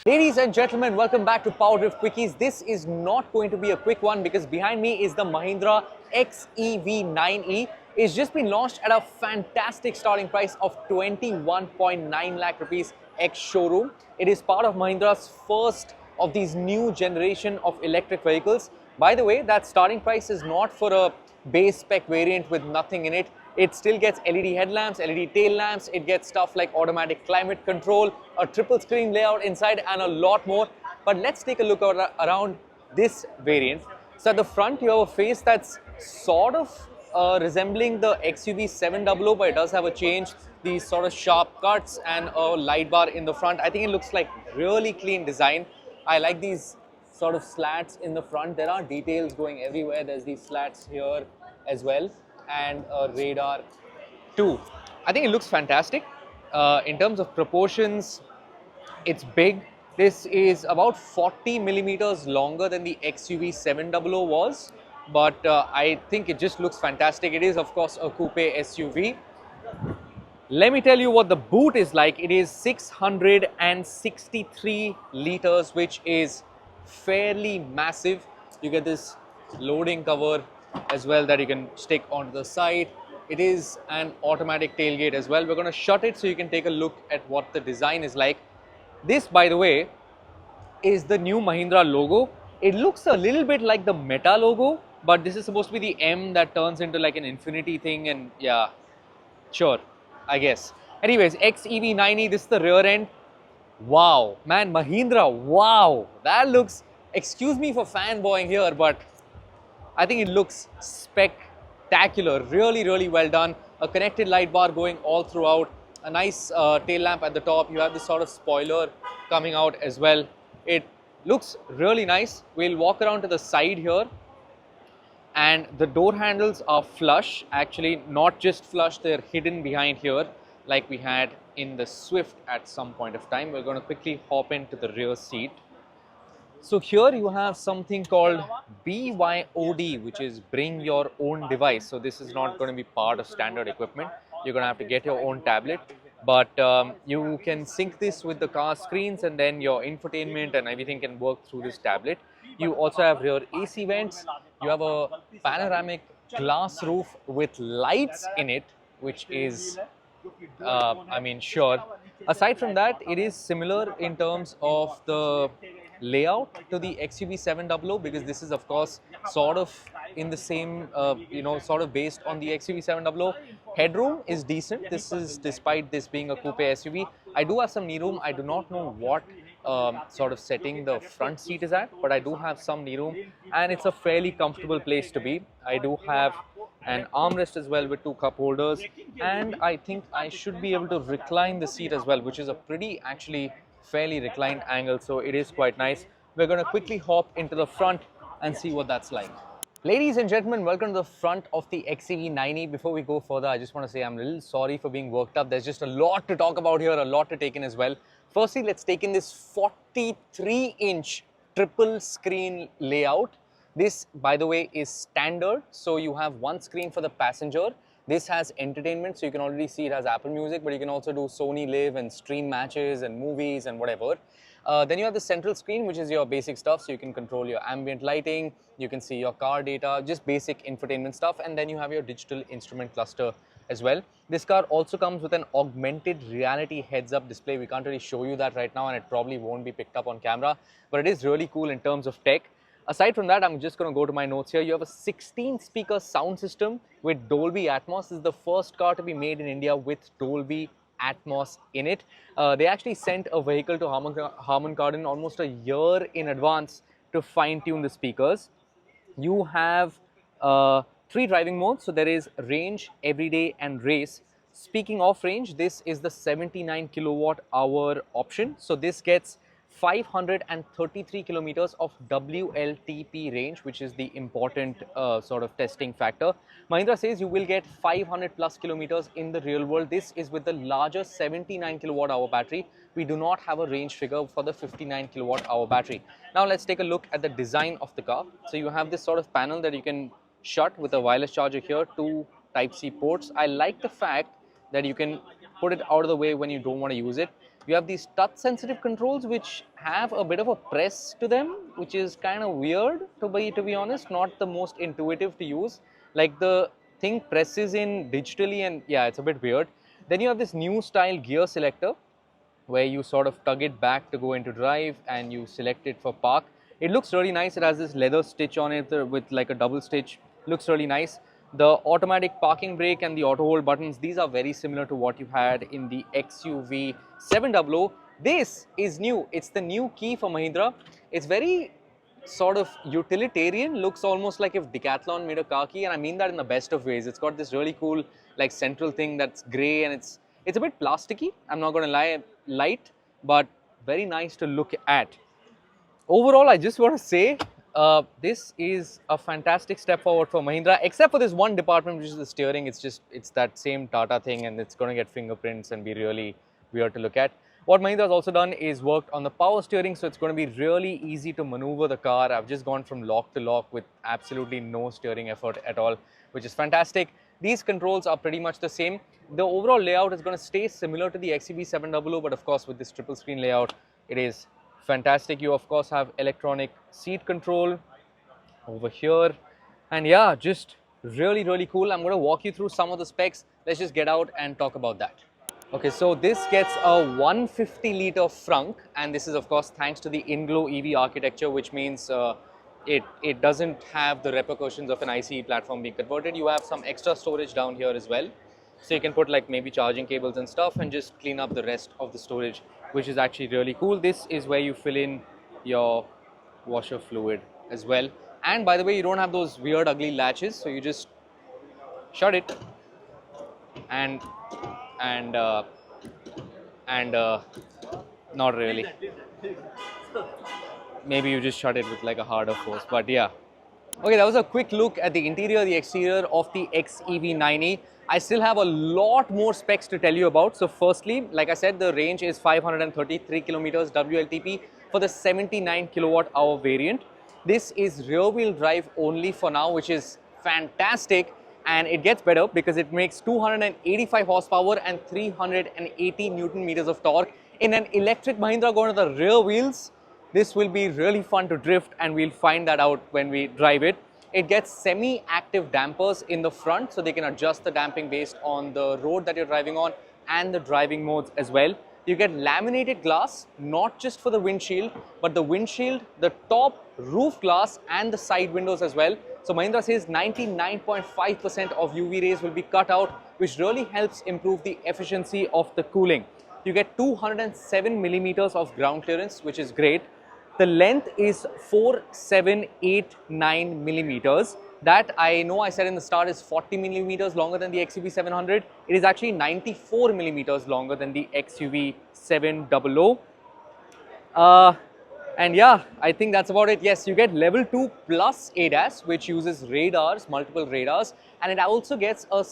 Ladies and gentlemen, welcome back to PowerDrift Quickies. This is not going to be a quick one because behind me is the Mahindra XEV 9e. It's just been launched at a fantastic starting price of 21.9 lakh rupees ex-showroom. It is part of Mahindra's first of these new generation of electric vehicles. By the way, that starting price is not for a base spec variant with nothing in it. It still gets LED headlamps, LED tail lamps, it gets stuff like automatic climate control, a triple screen layout inside and a lot more. But let's take a look around this variant. So at the front you have a face that's sort of resembling the XUV 700, but it does have a change. These sort of sharp cuts and a light bar in the front. I think it looks like really clean design. I like these sort of slats in the front. There are details going everywhere. There's these slats here as well, and a radar too. I think it looks fantastic. In terms of proportions, it's big. This is about 40 millimeters longer than the XUV 700 was, but I think it just looks fantastic. It is, of course, a coupe SUV. Let me tell you what the boot is like. It is 663 liters, which is fairly massive. You get this loading cover as well that you can stick onto the side. It is an automatic tailgate as well. We're going to shut it so you can take a look at what the design is like. This, by the way, is the new Mahindra logo. It looks a little bit like the Meta logo, but this is supposed to be the M that turns into like an infinity thing, and yeah, sure, I guess. Anyways, XEV 9e, this is the rear end. Wow, man, Mahindra, wow, that looks, excuse me for fanboying here, but I think it looks spectacular. Really, really well done. A connected light bar going all throughout. A nice tail lamp at the top. You have this sort of spoiler coming out as well. It looks really nice. We'll walk around to the side here. And the door handles are flush. Actually, not just flush, they're hidden behind here like we had in the Swift at some point of time. We're going to quickly hop into the rear seat. So here you have something called BYOD, which is bring your own device. So this is not going to be part of standard equipment. You're going to have to get your own tablet, but you can sync this with the car screens, and then your infotainment and everything can work through this tablet. You also have rear AC vents. You have a panoramic glass roof with lights in it, which is sure. Aside from that, it is similar in terms of the layout to the XUV 700, because this is, of course, sort of in the same, sort of based on the XUV 700. Headroom is decent. This is despite this being a coupe SUV. I do have some knee room. I do not know what sort of setting the front seat is at, but I do have some knee room, and it's a fairly comfortable place to be. I do have an armrest as well with two cup holders, and I think I should be able to recline the seat as well, which is a pretty actually fairly reclined angle, so it is quite nice. We're going to quickly hop into the front and see what that's like. Ladies and gentlemen, welcome to the front of the XEV 9e. Before we go further, I just want to say I'm a little sorry for being worked up. There's just a lot to talk about here, a lot to take in as well. Firstly, let's take in this 43-inch triple screen layout. This, by the way, is standard. So you have one screen for the passenger. This has entertainment, so you can already see it has Apple Music, but you can also do Sony Live and stream matches and movies and whatever. Then you have the central screen, which is your basic stuff, so you can control your ambient lighting, you can see your car data, just basic infotainment stuff, and then you have your digital instrument cluster as well. This car also comes with an augmented reality heads-up display. We can't really show you that right now, and it probably won't be picked up on camera, but it is really cool in terms of tech. Aside from that, I'm just going to go to my notes here. You have a 16-speaker sound system with Dolby Atmos. This is the first car to be made in India with Dolby Atmos in it. They actually sent a vehicle to Harman Kardon almost a year in advance to fine-tune the speakers. You have 3 driving modes. So there is range, everyday, and race. Speaking of range, this is the 79 kilowatt hour option. So this gets 533 kilometers of WLTP range, which is the important sort of testing factor. Mahindra says you will get 500 plus kilometers in the real world. This is with the larger 79 kilowatt hour battery. We do not have a range figure for the 59 kilowatt hour battery. Now let's take a look at the design of the car. So you have this sort of panel that you can shut with a wireless charger here, 2 Type-C ports. I like the fact that you can put it out of the way when you don't want to use it. You have these touch sensitive controls which have a bit of a press to them, which is kind of weird to be honest, not the most intuitive to use. Like the thing presses in digitally and yeah, it's a bit weird. Then you have this new style gear selector where you sort of tug it back to go into drive and you select it for park. It looks really nice. It has this leather stitch on it with like a double stitch. Looks really nice. The automatic parking brake and the auto hold buttons, these are very similar to what you had in the XUV 700. This is new. It's the new key for Mahindra. It's very sort of utilitarian, looks almost like if Decathlon made a car key, and I mean that in the best of ways. It's got this really cool like central thing that's grey and it's a bit plasticky, I'm not going to lie, light, but very nice to look at. Overall, I just want to say this is a fantastic step forward for Mahindra, except for this one department, which is the steering. It's that same Tata thing, and it's going to get fingerprints and be really weird to look at. What Mahindra has also done is worked on the power steering, so it's going to be really easy to maneuver the car. I've just gone from lock to lock with absolutely no steering effort at all, which is fantastic. These controls are pretty much the same. The overall layout is going to stay similar to the XEV 700, but of course with this triple screen layout, it is fantastic. You of course have electronic seat control over here, and yeah, just really cool. I'm going to walk you through some of the specs. Let's just get out and talk about that. Okay, so this gets a 150-litre frunk, and this is of course thanks to the in-glow EV architecture, which means it doesn't have the repercussions of an ICE platform being converted. You have some extra storage down here as well, so you can put like maybe charging cables and stuff and just clean up the rest of the storage, which is actually really cool. This is where you fill in your washer fluid as well. And by the way, you don't have those weird ugly latches, so you just shut it and not really. Maybe you just shut it with like a harder force, but yeah. Okay, that was a quick look at the interior, the exterior of the XEV 9e. I still have a lot more specs to tell you about. So firstly, like I said, the range is 533 kilometers WLTP for the 79 kilowatt hour variant. This is rear wheel drive only for now, which is fantastic. And it gets better because it makes 285 horsepower and 380 Newton meters of torque. In an electric Mahindra going to the rear wheels, this will be really fun to drift, and we'll find that out when we drive it. It gets semi-active dampers in the front, so they can adjust the damping based on the road that you're driving on and the driving modes as well. You get laminated glass, not just for the windshield, but the windshield, the top roof glass and the side windows as well. So Mahindra says 99.5% of UV rays will be cut out, which really helps improve the efficiency of the cooling. You get 207 millimeters of ground clearance, which is great. The length is 4789 millimeters. That I know I said in the start is 40 millimeters longer than the XUV 700. It is actually 94 millimeters longer than the XUV 700. And yeah, I think that's about it. Yes, you get level 2 plus ADAS, which uses radars, multiple radars, and it also gets a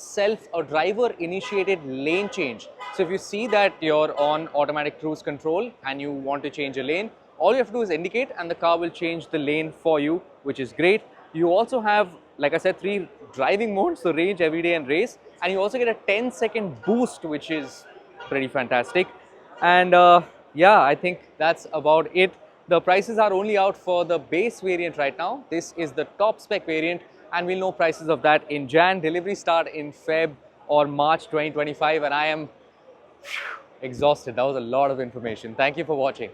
driver initiated lane change. So if you see that you're on automatic cruise control and you want to change a lane, all you have to do is indicate and the car will change the lane for you, which is great. You also have, like I said, 3 driving modes, so range, everyday and race, and you also get a 10-second boost, which is pretty fantastic. And yeah, I think that's about it. The prices are only out for the base variant right now. This is the top spec variant, and we'll know prices of that in Jan. Delivery start in Feb or March 2025, and I am exhausted. That was a lot of information. Thank you for watching.